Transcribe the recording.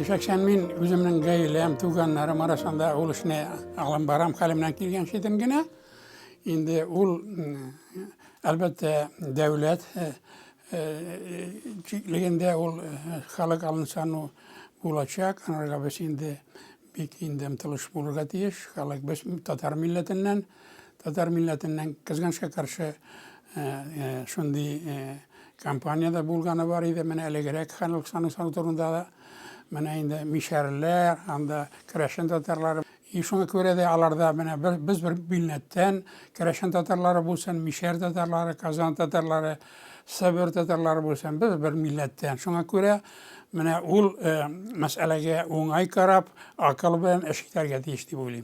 Şahsen men özümün gaýlem, tuganlarym arasynda ol işine alan baram halimden kelgen şeyden gene. Indi ul elbette devlet çekliginde ol halyk alynsany bolacak. Anarga biz indi indi ymtylış bolurga tiýiş. Halyk biz Tatar milletinden kızgançka karşı şundi kampanyada bolgany bar idi. Mene ele gerek halyk sanatorunda da mene indi mişerler, anda Kreşen tatarlary. Şoňa köre de alarda mene biz bir milletden Kreşen tatarlary bolsan, mişer tatarlary, Kazan tatarlary, Sabir tatarlary bolsan biz bir milletden. Şoňa köre mene ul meselege oňay karap, akyl bilen eşiklerge diýişdi diýip